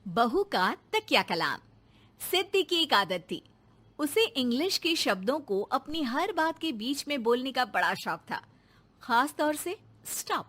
बहू का तकिया कलाम। सिद्धि की एक आदत थी। उसे इंग्लिश के शब्दों को अपनी हर बात के बीच में बोलने का बड़ा शौक था, खास तौर से स्टॉप।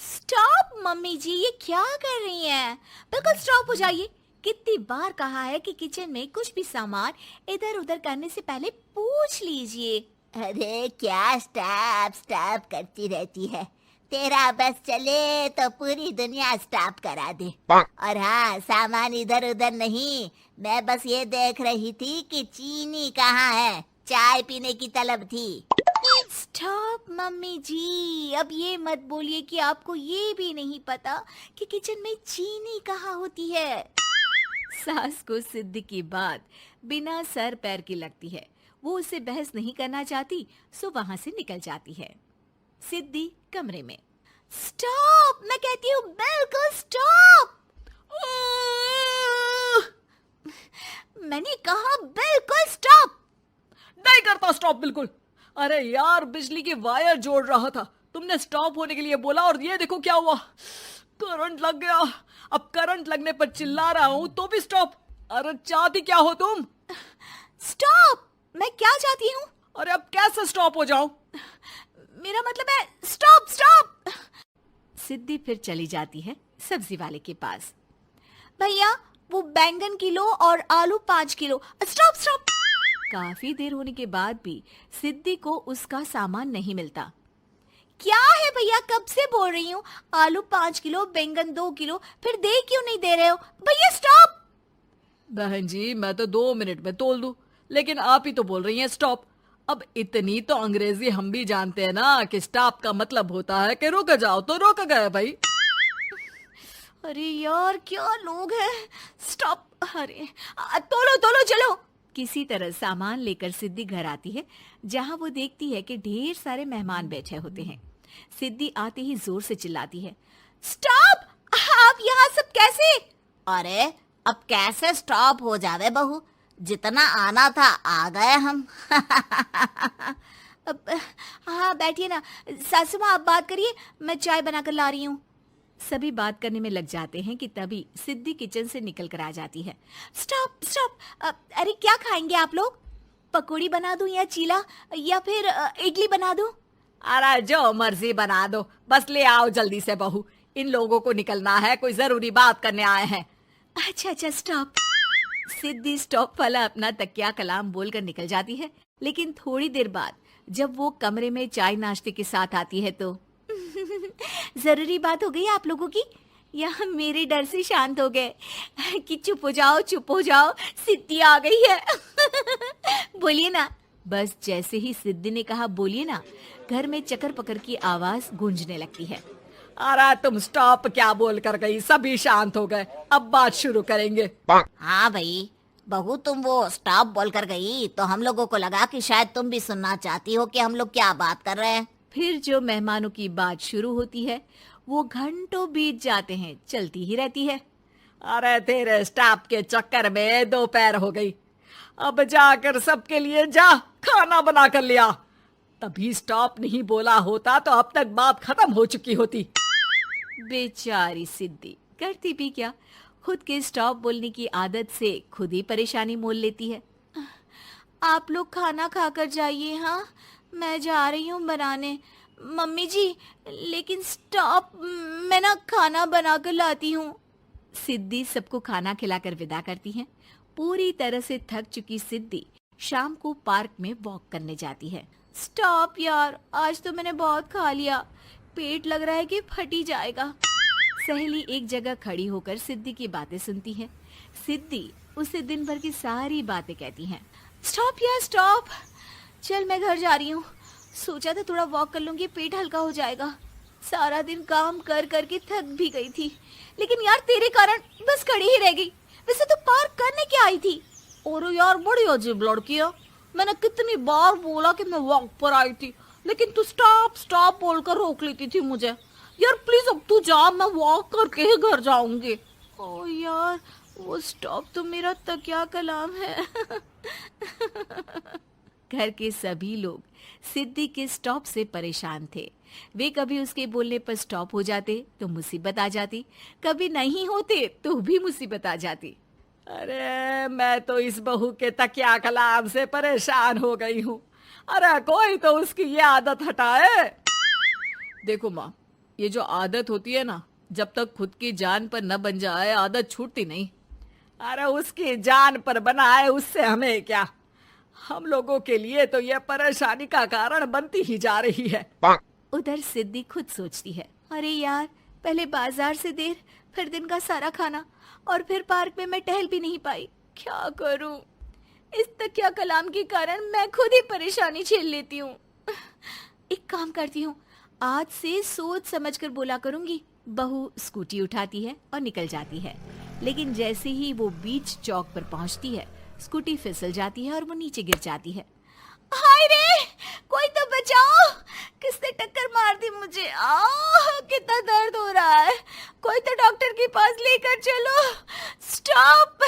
स्टॉप मम्मी जी, ये क्या कर रही हैं? बिल्कुल स्टॉप हो जाइए। कितनी बार कहा है कि किचन में कुछ भी सामान इधर उधर करने से पहले पूछ लीजिए। अरे क्या स्टॉप स्टॉप करती रहती है। तेरा बस चले तो पूरी दुनिया स्टॉप करा दे। और हाँ, सामान इधर उधर नहीं, मैं बस ये देख रही थी कि चीनी कहाँ है। चाय पीने की तलब थी। स्टॉप मम्मी जी, अब ये मत बोलिए कि आपको ये भी नहीं पता कि किचन में चीनी कहाँ होती है। सास को सिद्धि की बात बिना सर पैर की लगती है। वो उससे बहस नहीं करना चाहती, सो वहां से निकल जाती है। सिद्धि कमरे में। स्टॉप, मैं कहती हूँ बिल्कुल स्टॉप। मैंने कहा बिल्कुल स्टॉप। नहीं करता स्टॉप बिल्कुल। अरे यार, बिजली की वायर जोड़ रहा था, तुमने स्टॉप होने के लिए बोला और ये देखो क्या हुआ, करंट लग गया। अब करंट लगने पर चिल्ला रहा हूं तो भी स्टॉप। अरे चाहती क्या हो तुम? स्टॉप, मैं क्या चाहती हूँ? अरे अब कैसे स्टॉप हो जाऊं? मेरा मतलब है स्टॉप स्टॉप। सिद्धि फिर चली जाती है सब्जी वाले के पास। भैया, वो बैंगन किलो और आलू 5 किलो। Stop stop. काफी देर होने के बाद भी सिद्धि को उसका सामान नहीं मिलता। क्या है भैया, कब से बोल रही हूँ, आलू 5 किलो, बैंगन 2 किलो, फिर दे क्यों नहीं दे रहे हो? भैया स्टॉप। बहन जी, मैं तो 2 मिनट में तोल दूं, लेकिन आप ही तो बोल रही हैं स्टॉप। अब इतनी तो अंग्रेजी हम भी जानते हैं ना कि स्टॉप का मतलब होता है कि रुक जाओ, तो रुक गए भाई। अरे यार, क्या लोग हैं। स्टॉप। अरे तोलो तोलो चलो। किसी तरह सामान लेकर सिद्धि घर आती है, जहां वो देखती है कि ढेर सारे मेहमान बैठे होते हैं। सिद्धि आते ही जोर से चिल्लाती है, स्टॉप! आप यहाँ सब कैसे? अरे अब कैसे स्टॉप हो जावे बहू, जितना आना था आ गए हम। अब हाँ, बैठिए ना। सासू माँ, आप बात करिए, मैं चाय बनाकर ला रही हूँ। सभी बात करने में लग जाते हैं कि तभी सिद्धि किचन से निकल कर आ जाती है। Stop stop. अरे क्या खाएंगे आप लोग? पकौड़ी बना दूं या चीला, या फिर इडली बना दूं? अरे जो मर्जी बना दो, बस ले आओ जल्दी से बहू, इन लोगों को निकलना है, कोई जरूरी बात करने आए हैं। अच्छा अच्छा, स्टॉप। सिद्धि स्टॉप वाला अपना तकिया कलाम बोलकर निकल जाती है, लेकिन थोड़ी देर बाद जब वो कमरे में चाय नाश्ते के साथ आती है तो जरूरी बात हो गई आप लोगों की, या मेरे डर से शांत हो गए कि चुप हो जाओ चुप हो जाओ, सिद्धि आ गई है। बोलिए ना। बस जैसे ही सिद्धि ने कहा बोलिए ना, घर में चकर पकर की आवाज गूंजने लगती है। अरे तुम स्टॉप क्या बोल कर गई, सभी शांत हो गए, अब बात शुरू करेंगे। हाँ भाई, बहू तुम वो स्टॉप बोल कर गई तो हम लोगों को लगा कि शायद तुम भी सुनना चाहती हो कि हम लोग क्या बात कर रहे हैं। फिर जो मेहमानों की बात शुरू होती है वो घंटों बीत जाते हैं, चलती ही रहती है। अरे तेरे स्टॉप के चक्कर में दोपहर हो गई, अब जाकर सबके लिए जा खाना बना कर लिया। तभी स्टॉप नहीं बोला होता तो अब तक बात खत्म हो चुकी होती। बेचारी सिद्धि करती भी क्या, खुद के स्टॉप बोलने की आदत से खुद ही परेशानी मोल लेती है। आप लोग खाना खाकर जाइए, हाँ मैं जा रही हूँ बनाने। मम्मी जी, लेकिन स्टॉप, मैं ना खाना बनाकर लाती हूँ। सिद्धि सबको खाना खिलाकर विदा करती है। पूरी तरह से थक चुकी सिद्धि शाम को पार्क में वॉक करने जाती है। स्टॉप यार, आज तो मैंने बहुत खा लिया, पेट लग रहा है कि फट ही जाएगा। सहेली एक जगह खड़ी होकर सिद्धि की बातें सुनती है। सिद्धि उसे दिन भर की सारी बातें कहती हैं। स्टॉप यार स्टॉप, चल मैं घर जा रही हूँ। सोचा था थोड़ा वॉक कर लूंगी, पेट हल्का हो जाएगा। सारा दिन काम कर कर के थक भी गई थी, लेकिन यार तेरे कारण बस खड़ी ही रह गई। वैसे तो पार्क करने क्या आई थी? और यार बड़ी अजीब लड़की है, मैंने कितनी बार बोला कि मैं वॉक पर आई थी, लेकिन तू स्टॉप स्टॉप बोलकर रोक लेती थी मुझे। यार प्लीज अब तू जा, मैं वॉक करके ही घर जाऊंगी। ओ यार, वो स्टॉप तो मेरा तकिया कलाम है। घर के सभी लोग सिद्धि के स्टॉप से परेशान थे। वे कभी उसके बोलने पर स्टॉप हो जाते तो मुसीबत आ जाती, कभी नहीं होते तो भी मुसीबत आ जाती। अरे मैं तो इस बहू के तकिया कलाम से परेशान हो गई हूँ। अरे कोई तो उसकी ये आदत हटाए। देखो माँ, ये जो आदत होती है ना, जब तक खुद की जान पर न बन जाए आदत छूटती नहीं। अरे उसकी जान पर बनाए उससे हमें क्या, हम लोगों के लिए तो ये परेशानी का कारण बनती ही जा रही है। उधर सिद्धि खुद सोचती है, अरे यार, पहले बाजार से देर, फिर दिन का सारा खाना, और फिर पार्क में मैं टहल भी नहीं पाई। क्या करूं? इस तकिया कलाम के कारण मैं खुद ही परेशानी झेल लेती हूँ। एक काम करती हूँ, आज से सोच समझ कर बोला करूंगी। बहू स्कूटी उठाती है और निकल जाती है, लेकिन जैसे ही वो बीच चौक पर पहुंचती है, स्कूटी फिसल जाती है और वो नीचे गिर जाती है। हाय रे, कोई तो बचाओ, किसने टक्कर मार दी मुझे? कितना दर्द हो रहा है, कोई तो डॉक्टर के पास लेकर चलो। स्टॉप!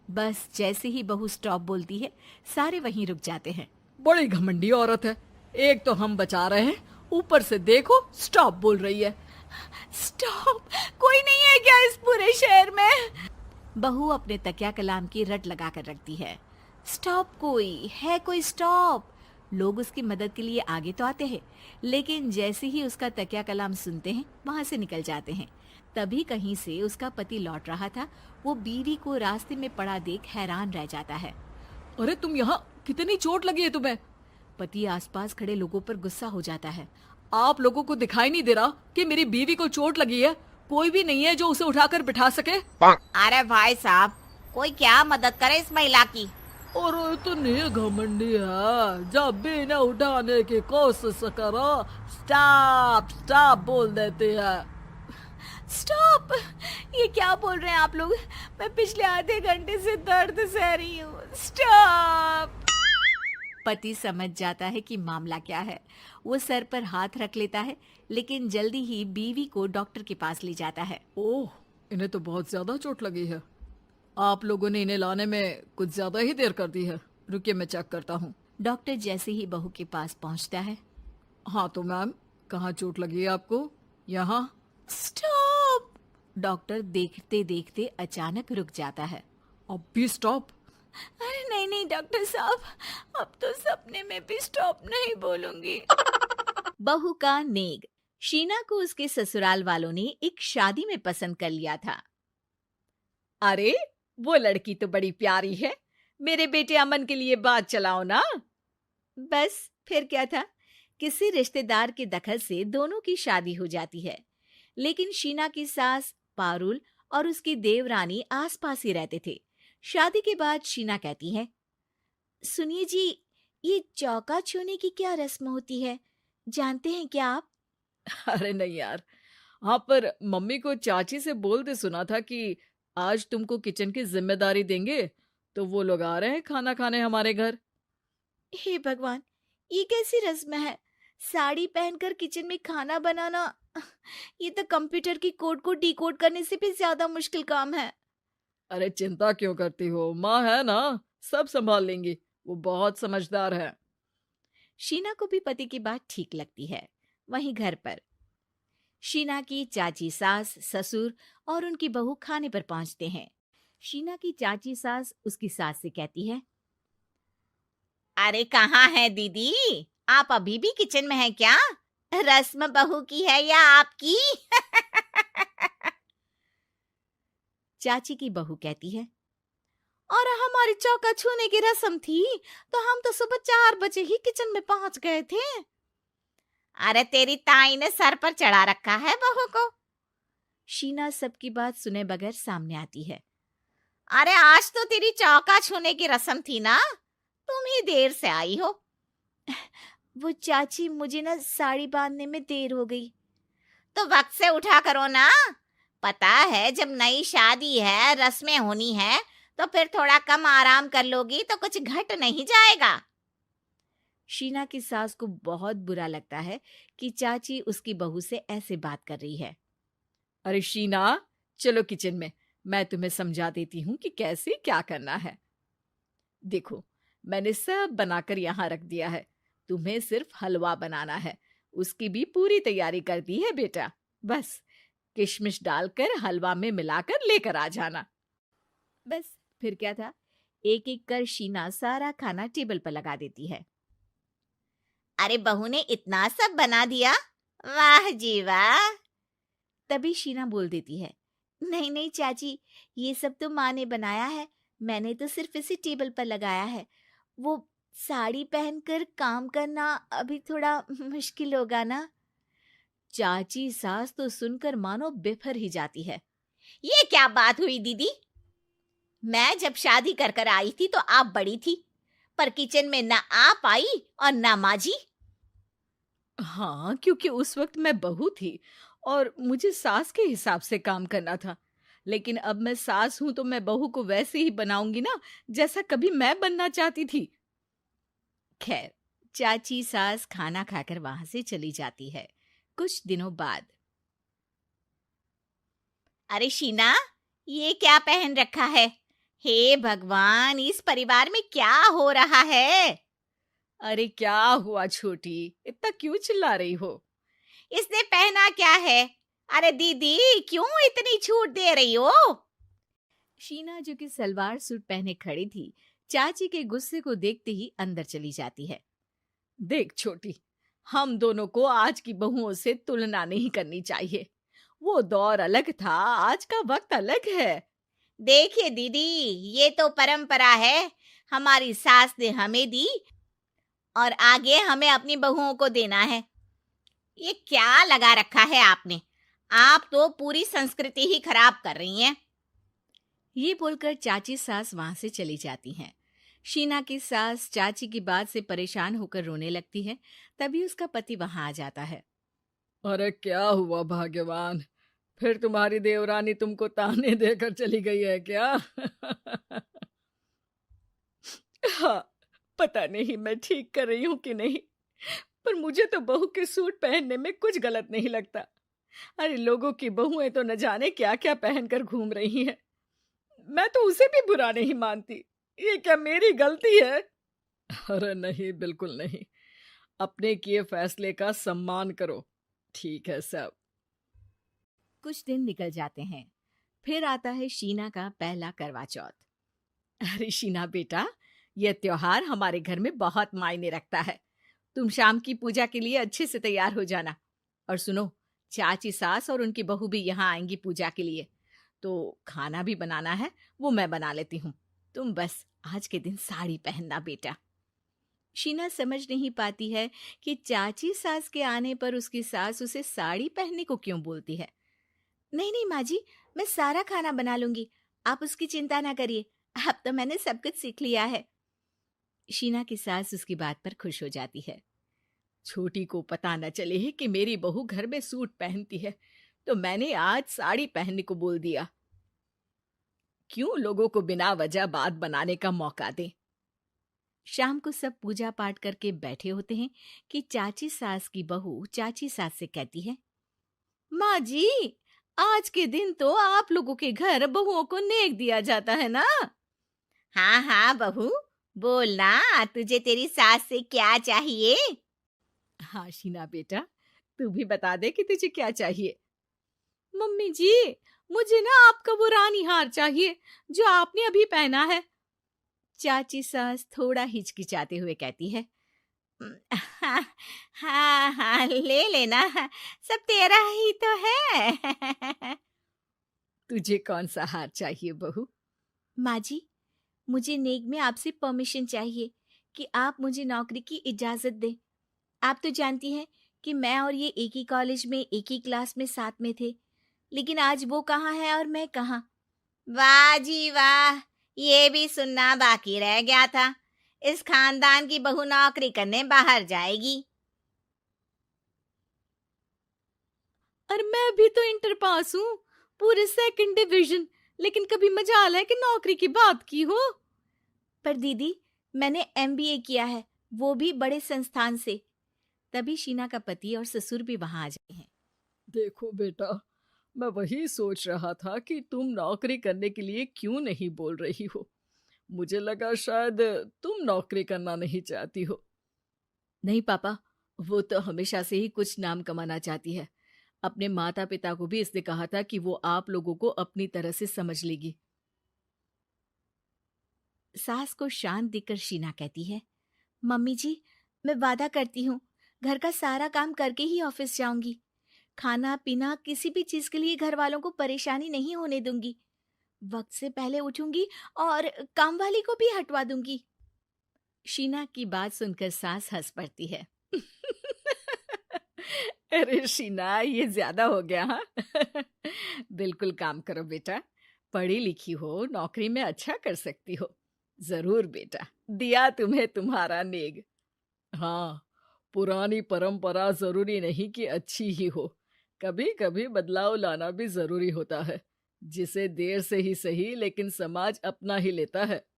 बस जैसे ही बहू स्टॉप बोलती है, सारे वहीं रुक जाते हैं। बड़ी घमंडी औरत है, एक तो हम बचा रहे हैं, ऊपर से देखो स्टॉप बोल रही है। स्टॉप! कोई नहीं है क्या इस पूरे शहर में? बहू अपने तकिया कलाम की रट लगा कर रखती है। स्टॉप! कोई है? कोई स्टॉप! लोग उसकी मदद के लिए आगे तो आते हैं, लेकिन जैसे ही उसका तकिया कलाम सुनते हैं, वहां से निकल जाते हैं। तभी कहीं से उसका पति लौट रहा था। वो बीवी को रास्ते में पड़ा देख हैरान रह जाता है। अरे तुम यहाँ, कितनी चोट लगी है तुम्हें? पति आसपास खड़े लोगों पर गुस्सा हो जाता है। आप लोगों को दिखाई नहीं दे रहा कि मेरी बीवी को चोट लगी है? कोई भी नहीं है जो उसे उठाकर बिठा सके? अरे भाई साहब, कोई क्या मदद करे इस महिला की। और इतनी घमंडी है, जब भी इन्हें उठाने की कोशिश करो स्टॉप स्टॉप बोल देती है। स्टॉप! ये क्या बोल रहे हैं आप लोग? मैं पिछले आधे घंटे से दर्द सह रही हूँ। स्टॉप! पति समझ जाता है कि मामला क्या है। वो सर पर हाथ रख लेता है, लेकिन जल्दी ही बीवी को डॉक्टर के पास ले जाता है। ओह, इन्हें तो बहुत ज्यादा चोट लगी है। आप लोगों ने इन्हें लाने में कुछ ज्यादा ही देर कर दी है। रुकिए, मैं चेक करता हूँ। डॉक्टर जैसे ही बहू के पास पहुँचता है। हाँ तो मैम, कहाँ चोट लगी है आपको? यहाँ? स्टॉप! डॉक्टर देखते देखते अचानक रुक जाता है। अब भी स्टॉप? अरे नहीं नहीं डॉक्टर साहब, अब तो सपने में भी स्टॉप नहीं बोलूंगी। बहू का नेग। शीना को उसके ससुराल वालों ने एक शादी में पसंद कर लिया था। अरे वो लड़की तो बड़ी प्यारी है, मेरे बेटे अमन के लिए बात चलाओ ना। बस फिर क्या था, किसी रिश्तेदार के दखल से दोनों की शादी हो जाती है। लेकिन शीना की सास पारुल और उसकी देवरानी आसपास ही रहते थे। शादी के बाद शीना कहती है, सुनिए जी, ये चौका छूने की क्या रस्म होती है, जानते हैं क्या आप? अरे नहीं यार, हाँ पर मम्मी को चाची से बोलते सुना था कि आज तुमको किचन की जिम्मेदारी देंगे, तो वो लोग आ रहे हैं खाना खाने हमारे घर। हे भगवान, ये कैसी रस्म है? साड़ी पहनकर किचन में खाना बनाना, ये तो कंप्यूटर की कोड को डिकोड करने से भी ज्यादा मुश्किल काम है। अरे चिंता क्यों करती हो, माँ है ना, सब संभाल लेंगी, वो बहुत समझदार है। शीना को भी पति की बात ठीक लगती है। वहीं घर पर शीना की चाची सास, ससुर और उनकी बहू खाने पर पहुंचते हैं। शीना की चाची सास उसकी सास से कहती है, अरे कहाँ है दीदी, आप अभी भी किचन में हैं क्या? रस्म बहू की है या आपकी? चाची की बहू कहती है, और हमारी चौका छूने की रस्म थी तो हम तो सुबह 4 बजे ही किचन में पहुंच गए थे। अरे तेरी ताई ने सर पर चढ़ा रखा है बहू को। शीना सबकी बात सुने बगैर सामने आती है। अरे आज तो तेरी चौका छूने की रस्म थी ना, तुम ही देर से आई हो। वो चाची, मुझे ना साड़ी बांधने में देर हो गई। तो वक्त से उठा करो ना, पता है जब नई शादी है, रस्में होनी है, तो फिर थोड़ा कम आराम कर लोगी तो कुछ घट नहीं जाएगा। शीना की सास को बहुत बुरा लगता है कि चाची उसकी बहू से ऐसे बात कर रही है। अरे शीना, चलो किचन में, मैं तुम्हें समझा देती हूँ कि कैसे क्या करना है। देखो, मैंने सब बनाकर यहाँ रख दिया है, तुम्हें सिर्फ हलवा बनाना है। उसकी भी पूरी तैयारी कर दी है बेटा। बस किशमिश डालकर हलवा में मिलाकर लेकर आ जाना। बस फिर क्या था, एक एक कर शीना सारा खाना टेबल पर लगा देती है। अरे बहू ने इतना सब बना दिया, वाह जी वाह। तभी शीना बोल देती है, नहीं नहीं चाची, ये सब तो माँ ने बनाया है, मैंने तो सिर्फ इसे टेबल पर लगाया है। वो साड़ी पहनकर काम करना अभी थोड़ा मुश्किल होगा ना। चाची सास तो सुनकर मानो बिफर ही जाती है। ये क्या बात हुई दीदी? मैं जब शादी कर कर आई थी तो आप बड़ी थी, पर किचन में ना आप आई और ना माँ जी। हाँ, क्योंकि उस वक्त मैं बहू थी और मुझे सास के हिसाब से काम करना था। लेकिन अब मैं सास हूं तो मैं बहू को वैसे ही बनाऊंगी ना, जैसा कभी मैं बनना चाहती थी। खैर, चाची सास खाना खाकर वहां से चली जाती है। कुछ दिनों बाद, अरे शीना, ये क्या पहन रखा है? हे भगवान, इस परिवार में क्या हो रहा है? अरे क्या हुआ छोटी, इतना क्यों चिल्ला रही हो? इसने पहना क्या है? अरे दीदी, क्यों इतनी छूट दे रही हो? शीना जो कि सलवार सूट पहने खड़ी थी, चाची के गुस्से को देखते ही अंदर चली जाती है। देख छोटी, हम दोनों को आज की बहुओं से तुलना नहीं करनी चाहिए। वो दौर अलग था, आज का वक्त अलग है। देखिए दीदी, ये तो परंपरा है, हमारी सास ने हमें दी और आगे हमें अपनी बहुओं को देना है। ये क्या लगा रखा है आपने? आप तो पूरी संस्कृति ही खराब कर रही हैं। ये बोलकर चाची सास वहां से चली जाती हैं। शीना की सास चाची की बात से परेशान होकर रोने लगती है। तभी उसका पति वहां आ जाता है। अरे क्या हुआ भाग्यवान, फिर तुम्हारी देवरानी तुमको ताने देकर चली गई है क्या? हाँ, पता नहीं मैं ठीक कर रही हूँ कि नहीं, पर मुझे तो बहू के सूट पहनने में कुछ गलत नहीं लगता। अरे लोगों की बहुएं तो न जाने क्या क्या पहनकर घूम रही हैं। मैं तो उसे भी बुरा नहीं मानती। ये क्या मेरी गलती है? अरे नहीं, बिल्कुल नहीं। अपने किए फैसले का सम्मान करो। ठीक है सब। कुछ दिन निकल जाते हैं। फिर आता है शीना का पहला करवा चौथ। अरे शीना बेटा, यह त्योहार हमारे घर में बहुत मायने रखता है। तुम शाम की पूजा के लिए अच्छे से तैयार हो जाना। और सुनो, चाची सास और उनकी बहू भी यहाँ आएंगी पूजा के लिए, तो खाना भी बनाना है, वो मैं बना लेती हूँ। तुम बस आज के दिन साड़ी पहनना बेटा। शीना समझ नहीं पाती है कि चाची सास के आने पर उसकी सास उसे साड़ी पहनने को क्यों बोलती है। नहीं नहीं माँ जी, मैं सारा खाना बना लूंगी, आप उसकी चिंता ना करिए, अब तो मैंने सब कुछ सीख लिया है। शीना की सास उसकी बात पर खुश हो जाती है। छोटी को पता न चले कि मेरी बहू घर में सूट पहनती है, तो मैंने आज साड़ी पहनने को बोल दिया। क्यों लोगों को बिना वजह बात बनाने का मौका दें। शाम को सब पूजा पाठ करके बैठे होते हैं कि चाची सास की बहू चाची सास से कहती है, माँ जी, आज के दिन तो आप लोगों के घर बहुओं को नेक दिया जाता है ना। हाँ हाँ बहू, बोलना, तुझे तेरी सास से क्या चाहिए? हाँ शीना बेटा, तू भी बता दे कि तुझे क्या चाहिए। मम्मी जी, मुझे ना आपका वो रानी हार चाहिए जो आपने अभी पहना है। चाची सास थोड़ा हिचकिचाते हुए कहती है, हाँ हाँ हाँ, ले लेना, सब तेरा ही तो है। तुझे कौन सा हार चाहिए बहू? माँ जी, मुझे नेक में आपसे परमिशन चाहिए कि आप मुझे नौकरी की इजाजत दें। आप तो जानती हैं कि मैं और ये एक ही कॉलेज में एक ही क्लास में साथ में थे, लेकिन आज वो कहाँ है और मैं कहाँ। वाह जी वाह, ये भी सुनना बाकी रह गया था। इस खानदान की बहू नौकरी करने बाहर जाएगी। और मैं भी तो इंटर पास हूँ, पूरे 2nd डिवीजन, लेकिन कभी मजाल है कि नौकरी की बात की हो। पर दीदी, मैंने MBA किया है, वो भी बड़े संस्थान से। तभी शीना का पति और ससुर भी वहां आ जाते हैं। देखो बेटा, मैं वही सोच रहा था कि तुम नौकरी करने के लिए क्यों नहीं बोल रही हो। मुझे लगा शायद तुम नौकरी करना नहीं चाहती हो। नहीं पापा, वो तो हमेशा से ही कुछ नाम कमाना चाहती है। अपने माता पिता को भी इसने कहा था कि वो आप लोगों को अपनी तरह से समझ लेगी। सास को शांत दिखकर शीना कहती है, मम्मी जी, मैं वादा करती हूँ, घर का सारा काम करके ही ऑफिस जाऊंगी। खाना पीना किसी भी चीज के लिए घर वालों को परेशानी नहीं होने दूंगी। वक्त से पहले उठूंगी और काम वाली को भी हटवा दूंगी। शीना की बात सुनकर सास हंस पड़ती है। अरे शीना, ये ज्यादा हो गया हाँ। बिल्कुल काम करो बेटा, पढ़ी लिखी हो, नौकरी में अच्छा कर सकती हो। जरूर बेटा, दिया तुम्हें तुम्हारा नेग। हाँ, पुरानी परंपरा जरूरी नहीं कि अच्छी ही हो, कभी कभी बदलाव लाना भी जरूरी होता है, जिसे देर से ही सही लेकिन समाज अपना ही लेता है।